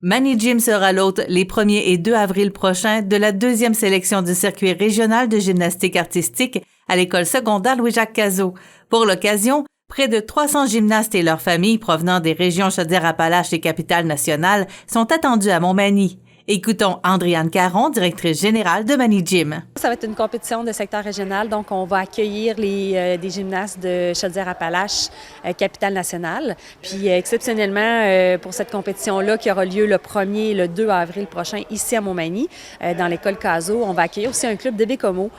Mani Gym sera l'hôte les 1er et 2 avril prochains de la 2e sélection du circuit régional de gymnastique artistique à l'école secondaire Louis-Jacques Cazot. Pour l'occasion, près de 300 gymnastes et leurs familles provenant des régions Chaudière-Appalaches et Capitale-Nationale sont attendus à Montmagny. Écoutons Andréane Caron, directrice générale de Mani Gym. Ça va être une compétition de secteur régional, donc on va accueillir des gymnastes de Chaudière-Appalaches, Capitale-Nationale. Puis exceptionnellement, pour cette compétition-là qui aura lieu le 1er et le 2 avril prochain ici à Montmagny, dans l'école Cazot, on va accueillir aussi un club de Bécomo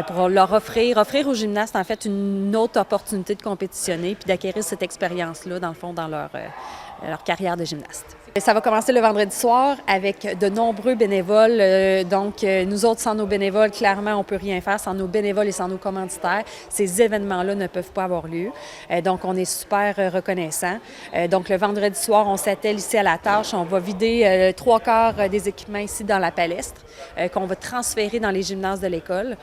pour leur offrir aux gymnastes en fait une autre opportunité de compétitionner puis d'acquérir cette expérience-là dans le fond dans leur carrière de gymnaste. Ça va commencer le vendredi soir avec de nombreux bénévoles. Donc, nous autres, sans nos bénévoles, clairement, on ne peut rien faire. Sans nos bénévoles et sans nos commanditaires, ces événements-là ne peuvent pas avoir lieu. Donc, on est super reconnaissants. Donc, le vendredi soir, on s'attelle ici à la tâche. On va vider 3/4 des équipements ici dans la palestre qu'on va transférer dans les gymnases de l'école.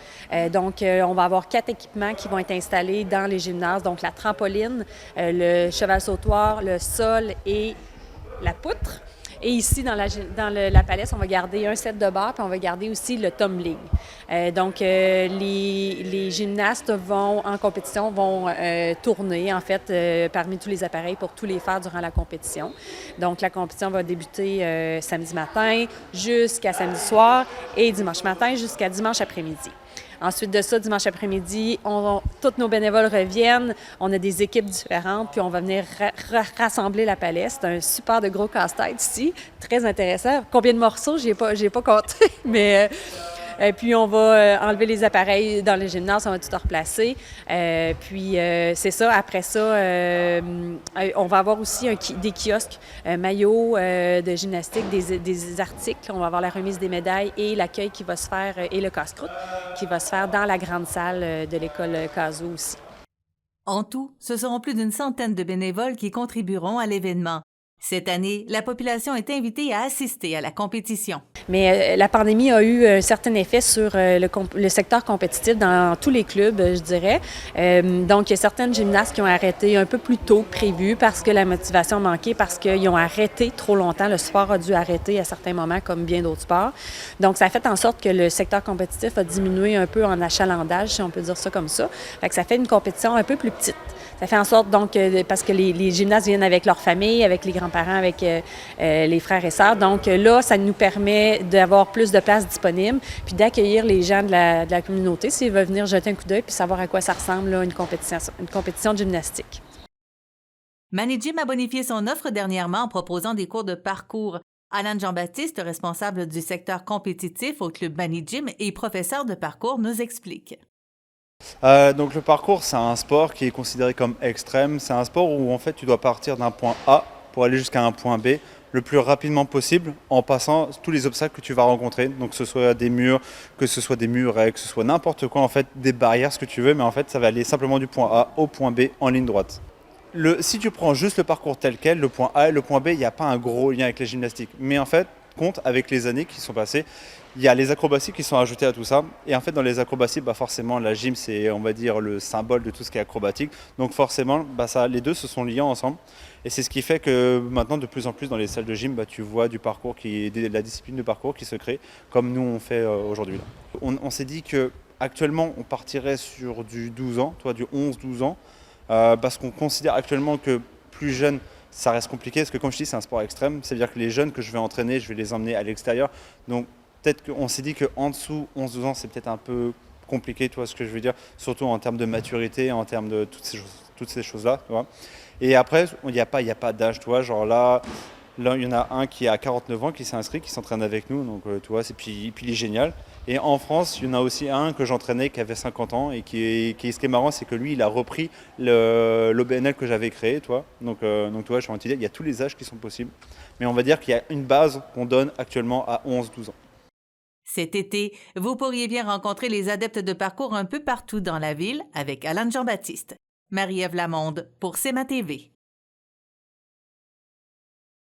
Donc, on va avoir 4 équipements qui vont être installés dans les gymnases. Donc, la trampoline, le cheval sautoir, le sol et la poutre. Et ici, dans la palestre, on va garder un set de barres, puis on va garder aussi le tumbling. Donc, les gymnastes en compétition vont tourner, en fait, parmi tous les appareils pour tous les faire durant la compétition. Donc, la compétition va débuter samedi matin jusqu'à samedi soir et dimanche matin jusqu'à dimanche après-midi. Ensuite de ça, dimanche après-midi, tous nos bénévoles reviennent. On a des équipes différentes, puis on va venir rassembler la palestre. C'est un super de gros casse-tête ici, très intéressant. Combien de morceaux? J'ai pas compté, mais... puis on va enlever les appareils dans le gymnase, on va tout replacer. Puis c'est ça, après ça, on va avoir aussi des kiosques maillots de gymnastique, des articles. On va avoir la remise des médailles et l'accueil qui va se faire, et le casse-croûte qui va se faire dans la grande salle de l'école Cazot aussi. En tout, ce seront plus d'une centaine de bénévoles qui contribueront à l'événement. Cette année, la population est invitée à assister à la compétition. Mais la pandémie a eu un certain effet sur le secteur compétitif dans tous les clubs, je dirais. Donc, il y a certaines gymnastes qui ont arrêté un peu plus tôt que prévu parce que la motivation manquait, parce qu'ils ont arrêté trop longtemps. Le sport a dû arrêter à certains moments, comme bien d'autres sports. Donc, ça a fait en sorte que le secteur compétitif a diminué un peu en achalandage, si on peut dire ça comme ça. Fait que ça fait une compétition un peu plus petite. Ça fait en sorte, donc, parce que les gymnastes viennent avec leur famille, avec les grands-parents, avec les frères et sœurs. Donc là, ça nous permet d'avoir plus de places disponibles, puis d'accueillir les gens de la communauté s'ils veulent venir jeter un coup d'œil puis savoir à quoi ça ressemble, là, une compétition de gymnastique. Mani Gym a bonifié son offre dernièrement en proposant des cours de parcours. Alan Jean-Baptiste, responsable du secteur compétitif au club Mani Gym et professeur de parcours, nous explique. Donc le parcours, c'est un sport qui est considéré comme extrême. C'est un sport où en fait tu dois partir d'un point A pour aller jusqu'à un point B le plus rapidement possible en passant tous les obstacles que tu vas rencontrer. Donc que ce soit des murs, que ce soit des murets, que ce soit n'importe quoi, en fait, des barrières, ce que tu veux, mais en fait ça va aller simplement du point A au point B en ligne droite. Si tu prends juste le parcours tel quel, le point A et le point B, il n'y a pas un gros lien avec la gymnastique. Mais en fait, compte avec les années qui sont passées, il y a les acrobaties qui sont ajoutées à tout ça. Et en fait, dans les acrobaties, forcément, la gym, c'est, on va dire, le symbole de tout ce qui est acrobatique. Donc forcément, les deux se sont liés ensemble. Et c'est ce qui fait que maintenant, de plus en plus, dans les salles de gym, tu vois du parcours, de la discipline de parcours qui se crée, comme nous, on fait aujourd'hui. On s'est dit qu'actuellement, on partirait sur du 12 ans, du 11-12 ans, parce qu'on considère actuellement que plus jeune, ça reste compliqué, parce que comme je dis, c'est un sport extrême. C'est-à-dire que les jeunes que je vais entraîner, je vais les emmener à l'extérieur. Donc peut-être qu'on s'est dit qu'en dessous, 11-12 ans, c'est peut-être un peu compliqué, tu vois ce que je veux dire, surtout en termes de maturité, en termes de toutes ces choses-là. Tu vois. Et après, il n'y a pas d'âge, tu vois, genre là, il y en a un qui a 49 ans qui s'est inscrit, qui s'entraîne avec nous, donc tu vois, puis il est génial. Et en France, il y en a aussi un que j'entraînais qui avait 50 ans et ce qui est marrant, c'est que lui, il a repris l'OBNL que j'avais créé, tu vois. Donc tu vois, je suis il y a tous les âges qui sont possibles. Mais on va dire qu'il y a une base qu'on donne actuellement à 11-12 ans. Cet été, vous pourriez bien rencontrer les adeptes de parcours un peu partout dans la ville avec Alan Jean-Baptiste. Marie-Ève Lamonde pour CMA TV.